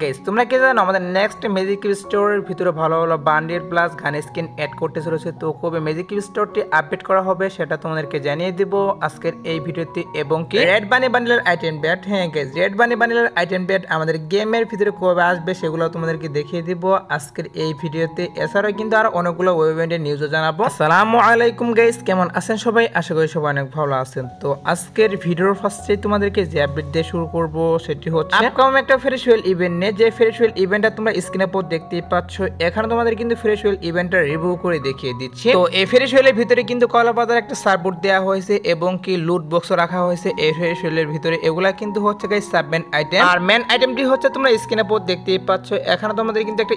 Guys তোমরা কি জানো আমাদের নেক্সট ম্যাজিক কিউব স্টোরের ভিতরে ভালো ভালো bundle plus gun skin add করতে চলেছে। তো কবে ম্যাজিক কিউব স্টোরটি আপডেট করা হবে সেটা তোমাদেরকে জানিয়ে দিব আজকের এই ভিডিওতে। এবং কি রেড বানি বান্ডেলের আইটেম ব্যাট, হ্যাঁ guys red bunny বান্ডেলের item bat আমাদের গেমের ভিতরে কবে আসবে সেগুলো তোমাদেরকে দেখিয়ে দিব আজকের এই ভিডিওতে। এছাড়াও কিন্তু আর অনেকগুলো ওয়েব ইভেন্টের নিউজও জানাবো। আসসালামু আলাইকুম গাইস, কেমন আছেন সবাই? আশা করি সবাই অনেক ভালো আছেন। তো আজকের ভিডিওর ফার্স্টে তোমাদেরকে যে আপডেট দিয়ে শুরু করব সেটি হচ্ছে আপকামিং একটা ফ্রেশওয়েল ইভেন্ট নিয়ে। যে ফ্রেশওয়েল ইভেন্টটা তোমরা স্ক্রিনের উপর দেখতেই পাচ্ছ, এখানে তোমাদের কিন্তু ফ্রেশওয়েল ইভেন্টটা রিভিউ করে দেখিয়ে দিচ্ছি। তো এই ফ্রেশওয়েলের ভিতরে কিন্তু কলাপাতার একটা সার্ভবোর্ড দেওয়া হয়েছে এবং কি লুট বক্সও রাখা হয়েছে এই ফ্রেশওয়েলের ভিতরে। এগুলা কিন্তু হচ্ছে গাইস সাব মেন আইটেম, আর মেন আইটেমটি হচ্ছে তোমরা স্ক্রিনের উপর দেখতেই পাচ্ছ। এখানে তোমাদের কিন্তু একটা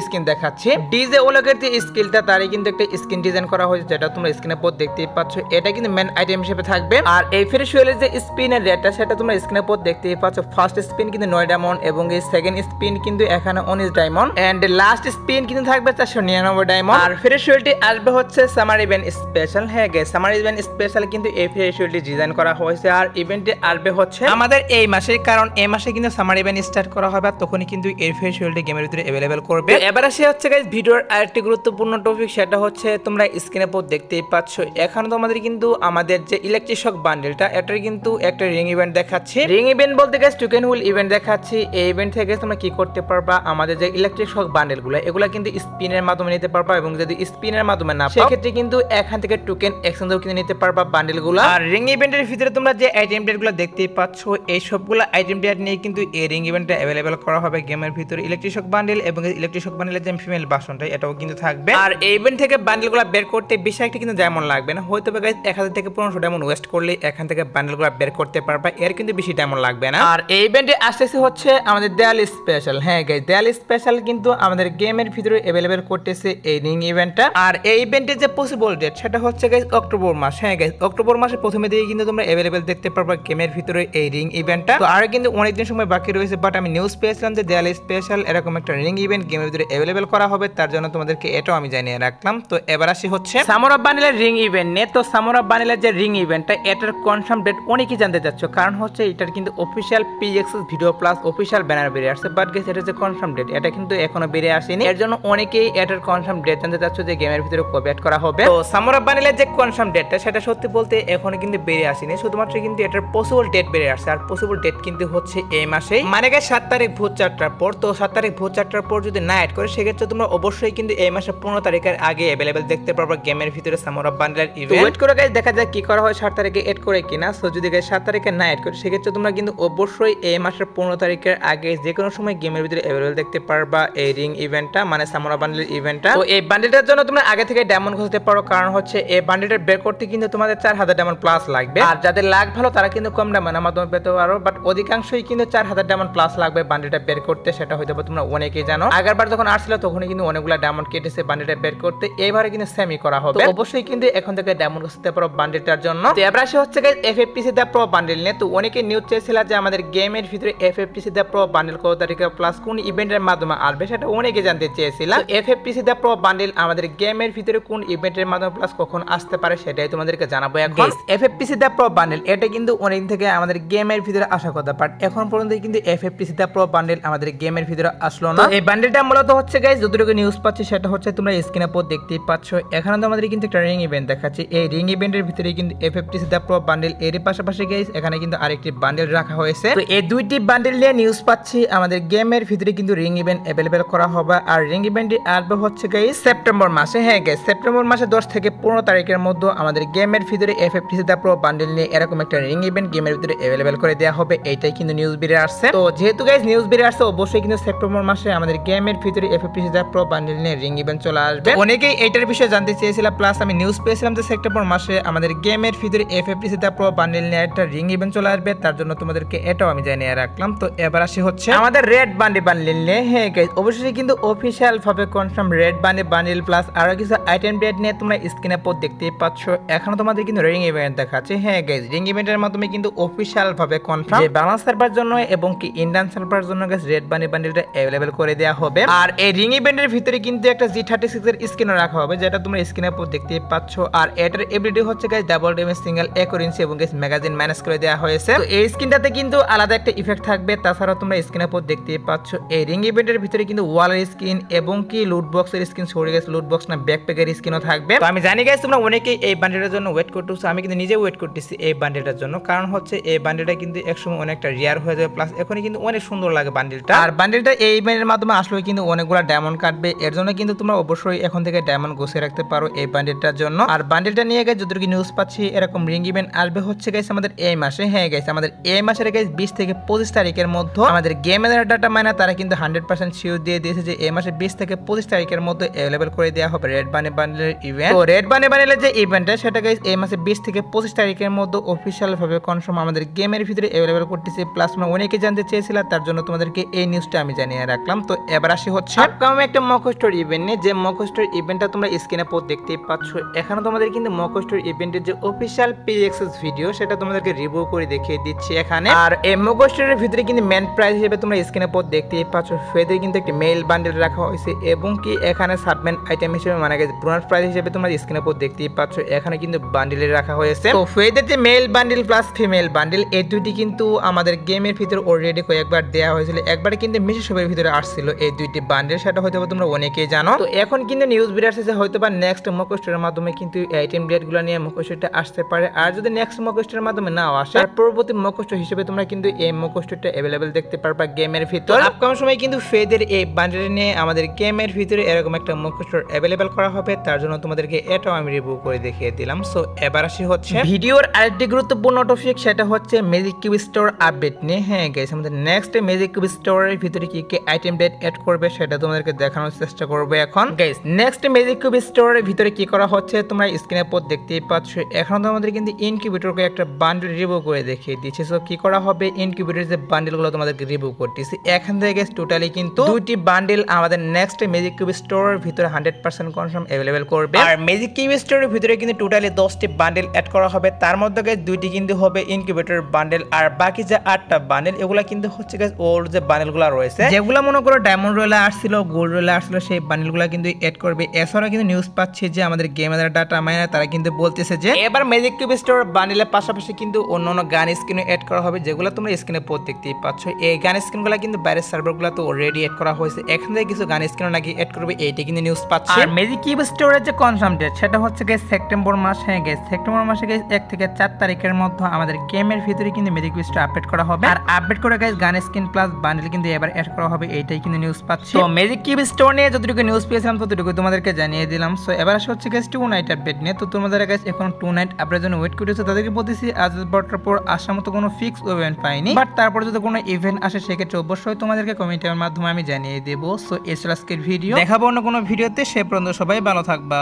স্কিন দেখাচ্ছে, ডিজে ওলকের যে স্কিলটা তারই কিন্তু একটা স্কিন ডিজাইন করা হয়েছে যেটা তোমরা স্ক্রিনের উপর দেখতেই পাচ্ছ। এটা কিন্তু মেন আইটেম হিসেবে থাকবে। আর এই ফ্রেশওয়েলের যে স্পিনের রেটটা সেটা তোমরা স্ক্রিনের উপর দেখতেই পাচ্ছ। ফার্স্ট স্পিন কিন্তু 9 ডায়মন্ড এবং এই সেকেন্ড স্পিন কিন্তু এখানে 19 ডায়মন্ড এন্ড লাস্ট স্পিন কিন্তু থাকবে 499 ডায়মন্ড। আর ফ্রেশওয়েলটি আসবে হচ্ছে সামার ইভেন্ট স্পেশাল। হ্যাঁ গাইস সামার ইভেন্ট স্পেশাল কিন্তু এই ফ্রেশওয়েলটি ডিজাইন করা হয়েছে। আর ইভেন্টে আসবে হচ্ছে আমাদের এই মাসে, কারণ এই মাসে কিন্তু সামার ইভেন্ট স্টার্ট করা হবে, তখনই কিন্তু এই ফ্রেশওয়েলটি গেমের ভিতরে अवेलेबल করবে। এবার আসে হচ্ছে গাইস ভিডিওর আরেকটি গুরুত্বপূর্ণ টপিক, সেটা হচ্ছে তোমরা স্ক্রিনের উপর দেখতেই পাচ্ছ। এখানে তোমাদের কিন্তু আমাদের যে ইলেকট্রিক শক বান্ডেলটা এটার কিন্তু একটা রিং ইভেন্ট দেখাচ্ছে। রিং ইভেন্ট বলতে গাইস টোকেন হুইল ইভেন্ট দেখাচ্ছি। এই ইভেন্ট থেকে তোমরা কি করতে পারবা, আমাদের যে ইলেকট্রিক শক বান্ডেলগুলো এগুলা কিন্তু স্পিনের মাধ্যমে নিতে পারবা, এবং যদি স্পিনের মাধ্যমে না পাও সেক্ষেত্রে কিন্তু এখান থেকে টোকেন এক্সচেঞ্জও কিনে নিতে পারবা বান্ডেলগুলো। আর রিং ইভেন্টের ভিতরে তোমরা যে আইটেম ডেটগুলো দেখতেই পাচ্ছ এই সবগুলো আইটেম ডেট নিয়ে কিন্তু এই রিং ইভেন্টটা अवेलेबल করা হবে গেমের ভিতরে। ইলেকট্রিক শক বান্ডেল এবং ইলেকট্রিক শক বান্ডেলের যে ফিমেল ভার্সনটা এটাও কিন্তু থাকবে। আর এই ইভেন্ট থেকে বান্ডেলগুলো বের করতে বেশি একটা কিন্তু ডায়মন্ড লাগবে না, হয়তো গাইস 1000 থেকে 1500 ডায়মন্ড ওয়েস্ট করলে এখান থেকে বান্ডেলগুলো বের করতে পারবা, এর কিন্তু বেশি ডায়মন্ড লাগবে না। আর এই ইভেন্টে আসতেছে হচ্ছে আমাদের দেয়াল স্পেশাল। হ্যাঁ গাইস দেয়াল স্পেশাল কিন্তু আমাদের গেমের ভিতরে अवेलेबल করতেছে এই রিং ইভেন্টটা। আর এই ইভেন্টের যে পসিবল ডেট সেটা হচ্ছে গাইস অক্টোবর মাস। হ্যাঁ গাইস অক্টোবর মাসের প্রথমে দিকে কিন্তু তোমরা अवेलेबल দেখতে পারবা গেমের ভিতরে এই রিং ইভেন্টটা। তো আর কিন্তু অনেকদিন সময় বাকি রয়েছে, বাট আমি নিউজ পেয়েছিলাম যে দেয়াল স্পেশাল এরকম একটা রিং ইভেন্ট গেমের ভিতরে अवेलेबल করা হবে, তার জন্য তোমাদেরকে এটাও আমি জানিয়ে রাখলাম। তো এবার আসি হচ্ছে সামার অফ বান্ডেলের রিং ইভেন্ট নিয়ে। তো সামার অফ বান্ডেলের যে রিং ইভেন্টটা এটার কনফার্ম ডেট অনেকেই জানতে চাচ্ছ, কারণ হচ্ছে এটার কিন্তু official PXS video plus official banner বেরিয়ে আসছে, বাট গাইস এটা যে কনফার্ম ডেট এটা কিন্তু এখনো বেরিয়ে আসেনি। এর জন্য অনেকেই এটার কনফার্ম ডেট জানতে চাচ্ছ যে গেমের ভিতরে কবে অ্যাড করা হবে। তো সামার অফ বান্ডেলের যে কনফার্ম ডেটটা সেটা সত্যি বলতে এখনো কিন্তু বেরিয়ে আসেনি, শুধুমাত্র কিন্তু এটার পসিবল ডেট বেরিয়ে আসছে। আর পসিবল ডেট কিন্তু হচ্ছে এই মাসেই, মানে গাইস 7 তারিখ ভোর 4টার পর। তো 7 তারিখ ভোর 4টার পর যদি না অ্যাড করে সেক্ষেত্রে তোমরা অবশ্যই কিন্তু এই মাসের 15 তারিখের আগে अवेलेबल দেখতে পারবা গেমের ভিতরে সামার অফ বান্ডেলের ইভেন্ট। ওয়েট করে গাইস দেখা যাক কি করা হয় 7 তারিখে অ্যাড করে কিনা। সো যদি গাইস 7 তারিখে না অ্যাড করে সেক্ষেত্রে তোমরা কিন্তু অবশ্যই এই মাসের 15 তারিখের আগে যে কোনো সময় গেমের ভিতরে अवेलेबल দেখতে পারবা এই রিং ইভেন্টটা, মানে সামার অফ বান্ডেলের ইভেন্টটা। তো এই বান্ডেলটার জন্য তোমরা আগে থেকে ডায়মন্ড খুঁজতে পারো, কারণ হচ্ছে এই বান্ডেলটা বের করতে কিন্তু তোমাদের 4000 ডায়মন্ড প্লাস লাগবে। আর যাদের লাক ভালো তারা কিন্তু কম ডায়মন্ডের মাধ্যমে পেতে পারো, বাট অধিকাংশই কিন্তু 4000 ডায়মন্ড প্লাস লাগবে বান্ডেলটা বের করতে। সেটা হয়তো তোমরা অনেকেই জানো, আগেরবার যখন আসছিল তখনই কিন্তু অনেকগুলো ডায়মন্ড কেটেছে বান্ডেলটা বের করতে, এইবারে কিন্তু সেমই করা হবে। অবশ্যই কিন্তু এখন থেকে ডায়মন্ড খুঁজতে পারো বান্ডেলটার জন্য। তো এবার আসে হচ্ছে গাইস এফএফপিসি দা প্রো বান্ডেল নিয়ে। তো অনেকে নিউজ চেয়েছিল যে আমাদের গেমের ভিতরে এফএফপিসি দা প্রো বান্ডেল কত তারিখে প্লাস কোন ইভেন্টের মাধ্যমে আসবে সেটা অনেকে জানতে চেয়েছিল। এফএফপিসি দা প্রো বান্ডেল আমাদের গেমের ভিতরে কোন ইভেন্টের মাধ্যমে প্লাস কখন আসতে পারে সেটাই তোমাদেরকে জানাবো এখন। এফএফপিসি দা প্রো বান্ডেল এটা কিন্তু অনেকদিন থেকে আমাদের গেমের ভিতরে আসা কথা, বাট এখন পর্যন্ত কিন্তু এফএফপিসি দা প্রো বান্ডেল আমাদের গেমের ভিতরে আসলো না। এই বান্ডেলটা মূলত হচ্ছে গাইস যতটুকু নিউজ পাচ্ছি সেটা হচ্ছে তোমরা স্ক্রিনের উপর দেখতেই পাচ্ছ। এখানে তো আমাদের কিন্তু একটা রিং ইভেন্ট দেখাচ্ছে, এই রিং ইভেন্টের ভিতরে কিন্তু এফএফপিসি দা প্রো বান্ডেল এর পাশাপাশি গাইস এখানে কিন্তু আরেকটি বান্ডেল রাখা হয়েছে। তো এই দুইটি বান্ডেল নিয়ে নিউজ পাচ্ছি আমাদের গেমের ভিতরে কিন্তু রিং ইভেন্ট अवेलेबल করা হবে। আর রিং ইভেন্টটি আসবে হচ্ছে গাইস সেপ্টেম্বর মাসে। হ্যাঁ গাইস সেপ্টেম্বর মাসে 10 থেকে 15 তারিখের মধ্যে আমাদের গেমের ভিতরে এফএফপিসি দা প্রো বান্ডেল নিয়ে এরকম একটা রিং ইভেন্ট গেমের ভিতরে अवेलेबल করে দেওয়া হবে, এইটাই কিন্তু নিউজ বেরিয়ে আসছে। তো যেহেতু গাইস নিউজ বেরিয়ে আসছে অবশ্যই কিন্তু সেপ্টেম্বর মাসে আমাদের গেমের ভিতরে এফএফপিসি দা প্রো বান্ডেল নিয়ে রিং ইভেন্ট চলে আসবে। অনেকেই এইটার বিষয়ে জানতে চেয়েছিলাম, প্লাস আমি নিউজ পেয়েছিলাম যে সেপ্টেম্বর মাসে আমাদের গেমের ভিতরে এফএফপিসি দা প্রো বান্ডেল নিয়ে একটা রিং ইভেন্ট চলে আসবে, তার জন্য তোমাদেরকে এটাও আমি জানিয়ে রাখলাম। তো এবার আসি হচ্ছে আমাদের রেড বান্ডি বান্ডেল নিয়ে। হ্যাঁ গাইস অবশ্যই কিন্তু অফিশিয়াল ভাবে কনফার্ম রেড বান্ডি বান্ডেল প্লাস আরো কিছু আইটেম ডেট নিয়ে তোমরা স্ক্রিনের উপর দেখতেই পাচ্ছ। এখানে তোমাদের কিন্তু রিং ইভেন্ট দেখাচ্ছে। হ্যাঁ গাইস রিং ইভেন্টের মাধ্যমে কিন্তু অফিশিয়াল ভাবে কনফার্ম যে বাংলাদেশ সার্ভার জন্য এবং কি ইন্ডিয়ান সার্ভার জন্য গাইস রেড বান্ডি বান্ডেলটা अवेलेबल করে দেওয়া হবে। আর এই রিং ইভেন্টের ভিতরে কিন্তু একটা G36 এর স্কিন রাখা হবে, যেটা তোমরা স্ক্রিনের উপর দেখতেই পাচ্ছ। আর এটার এবিলিটি হচ্ছে গাইস ডাবল ড্যামেজ সিঙ্গেল অ্যাকুরেন্সি এবং গাইস ম্যাগাজিন ম্যানেজ করে দেওয়া হয়েছে। তো এই স্কিনটাতে কিন্তু আলাদা একটা ইফেক্ট থাকবে, তাছাড়া তোমরা স্ক্রিনের উপর পর দেখতে পাচ্ছ এই রিং ইভেন্টের ভিতরে কিন্তু ওয়ালের স্কিন এবং কি লুট বক্সের স্কিন, সরে গেছে লুট বক্স না ব্যাকপ্যাকের স্কিনও থাকবে। তো আমি জানি গাইস তোমরা অনেকেই এই বান্ডেলটার জন্য ওয়েট করতেছো, আমি কিন্তু নিজে ওয়েট করতেছি এই বান্ডেলটার জন্য, কারণ হচ্ছে এই বান্ডেলটা কিন্তু একসময় অনেকটা রিয়ার হয়ে যাবে, প্লাস এখনই কিন্তু অনেক সুন্দর লাগে বান্ডেলটা। আর বান্ডেলটা এই ইভেন্টের মাধ্যমে আসলে কিন্তু অনেকগুলো ডায়মন্ড কাটবে, এর জন্য কিন্তু তোমরা অবশ্যই এখন থেকে ডায়মন্ড গুছিয়ে রাখতে পারো এই বান্ডেলটার জন্য। আর বান্ডেলটা নিয়ে গেছে যতটুকু নিউজ পাচ্ছি এরকম রিং ইভেন্ট আসবে হচ্ছে গাইস আমাদের এই মাসে। হ্যাঁ গাইস আমাদের এই মাসের গাইস 20 থেকে 25 তারিখের মধ্যে আমাদের গেমের ডাটা মাইনার তারা কিন্তু 100% শিওর দিয়ে দিয়েছে যে এই মাসে 20 থেকে 25 তারিখের মধ্যে अवेलेबल করে দেওয়া হবে রেড বানি বান্ডেলের ইভেন্ট। তো রেড বানি বান্ডেলের যে ইভেন্টটা সেটা গাইস এই মাসে 20 থেকে 25 তারিখের মধ্যে অফিশিয়াল ভাবে কনফার্ম আমাদের গেমের ভিতরে अवेलेबल করতেছে। প্লাস আমরা অনেকে জানতে চেয়েছিলাম, তার জন্য তোমাদেরকে এই নিউজটা আমি জানিয়ে রাখলাম। তো এবার আসি হচ্ছে আপকামিং একটা মকস্টোর ইভেন্ট নিয়ে, যে মকস্টোর ইভেন্টটা তোমরা স্ক্রিনে পর দেখতেই পাচ্ছ। এখানে তোমাদের কিন্তু মকস্টোর ইভেন্টের যে অফিশিয়াল PXS ভিডিও সেটা তোমাদেরকে রিভিউ করে দেখিয়ে দিচ্ছি এখানে। আর এই মকস্টোরের ভিতরে কিন্তু মেন প্রাইস হিসেবে তোমরা স্ক্রিনে পর দেখতেই পাচ্ছ ফেদের কিন্তু একটি মেল বান্ডেল রাখা হয়েছে এবং কি এখানে সাবমেন আইটেম হিসেবে মানে গেছে ব্রোনাস প্রাইস হিসেবে তোমরা স্ক্রিনে পর দেখতেই পাচ্ছ এখানে কিন্তু বান্ডেলে রাখা হয়েছে। তো ফেদের যে male bundle plus female bundle এই দুইটি কিন্তু আমাদের গেমের ভিতরে অলরেডি কয়েকবার দেওয়া হয়েছিল, একবার কিন্তু মিশে সবের ভিতরে আসছিল এই দুইটি বান্ডেল, সেটা হয়তো তোমরা অনেকেই জানো। তো এখন কিন্তু নিউজ বের আসছে যে হয়তো বা নেক্সট মকস্টোরের মাধ্যমে কিন্তু আইটেম ডেট গুলো নিয়ে মকস্টোরটা আসতে পারে। আর যদি নেক্সট মকস্টোরের মাধ্যমে নাও আসে আর পরবর্তী মকস্টোর হিসেবে তোমরা কিন্তু এই মকস্টোরটা अवेलेबल দেখতে পারবা গেমের ভিতর। আপকামিং সময় কিন্তু ফেদের এই বান্ডেল নিয়ে আমাদের গেমের ভিতরে এরকম একটা মকস্টোর अवेलेबल করা হবে, তার জন্য তোমাদেরকে এটাও আমি রিভিউ করে দেখিয়ে দিলাম। সো এবার আসি হচ্ছে ভিডিওর আরেকটি গুরুত্বপূর্ণ টপিক, সেটা হচ্ছে ম্যাজিক কিউব স্টোর আপডেট নিয়ে। হ্যাঁ গাইস আমাদের নেক্সট ম্যাজিক কিউব স্টোরের ভিতরে কি কি আইটেম ডেট এড করবে সেটা তোমাদেরকে দেখানোর চেষ্টা করব এখন। গাইস নেক্সট ম্যাজিক কিউব স্টোরের ভিতরে কি করা হচ্ছে তোমরা স্ক্রিনের পর দেখতেই পাচ্ছ। এখন তো আমাদের কিন্তু ইনকিউবেটরকে একটা বান্ডেল রিভিউ করে দেখিয়ে দিচ্ছি। সো কি করা হবে ইনকিউবেটরের যে বান্ডেলগুলো তোমাদেরকে রিভিউ করতেছি এখান থেকে গাইস টোটালি কিন্তু দুইটি বান্ডেল আমাদের নেক্সট ম্যাজিক কিউব স্টোরের ভিতরে 100% কনফার্ম अवेलेबल করবে। আর ম্যাজিক কিউব স্টোরের ভিতরে কিন্তু টোটালি 10টি বান্ডেল এড করা হবে, তার মধ্যে গাইস দুইটি কিন্তু হবে ইনকিউবেটর বান্ডেল, আর বাকি যে 8টা বান্ডেল এগুলা কিন্তু হচ্ছে গাইস ওর যে বান্ডেলগুলো রয়েছে যেগুলো মনে করো ডায়মন্ড রয়েলে আসছিল গোল্ড রয়েলে আসছিল সেই বান্ডেলগুলো কিন্তু এড করবে। এছাড়া কিন্তু নিউজ পাচ্ছি যে আমাদের গেমের ডাটা মাইনার তারা কিন্তু বলতেছে যে এবার ম্যাজিক কিউব স্টোর বান্ডেলের পাশাপাশি কিন্তু অন্যান্য গান স্কিনও এড করা হবে, যেগুলো তোমরা স্ক্রিনে পর দেখতেই পাচ্ছ। এই গান স্কিনগুলো কিন্তু বাইরের সার্ভারগুলো তো অলরেডি এড করা হয়েছে, এখান থেকে কিছু গান স্কিনও নাকি এড করবে, এইটা কিন্তু নিউজ পাচ্ছি। আর ম্যাজিক কিউব স্টোরের যে কনফার্ম ডেট সেটা হচ্ছে গাইস সেপ্টেম্বর মাস। হ্যাঁ গাইস সেপ্টেম্বর মাসে গাইস 1 থেকে 4 তারিখের মধ্যে আমাদের গেমের ভিতরে কিন্তু ম্যাজিক কিউব স্টোর আপডেট করা হবে। আর আপডেট করে গাইস গান স্কিন প্লাস বান্ডেল কিন্তু এবার এড করা হবে, এইটাই কিন্তু নিউজ পাচ্ছি। তো ম্যাজিক কিউব স্টোর নিয়ে যতটুকু নিউজ পেয়েছিলাম ততটুকু তোমাদেরকে জানিয়ে দিলাম। সো এবার আসে হচ্ছে গাইস 2 নাইট আপডেট নিয়ে। তো তোমাদের গাইস এখন 2 নাইট আপডেটের জন্য ওয়েট করতেছে, তাদেরকে বলতেছি আজ বড়টার পর আসার মতো কোনো ফিক্স ইভেন্ট পাইনি, বাট তারপর যদি কোনো ইভেন্ট আসে সেক্ষেত্রে অবশ্যই তোমাদেরকে কমেন্টের মাধ্যমে আমি জানিয়ে দেবো। সো এই ছিল আজকের ভিডিও, দেখাবো অন্য কোনো ভিডিওতে, সে পর্যন্ত সবাই ভালো থাকবা।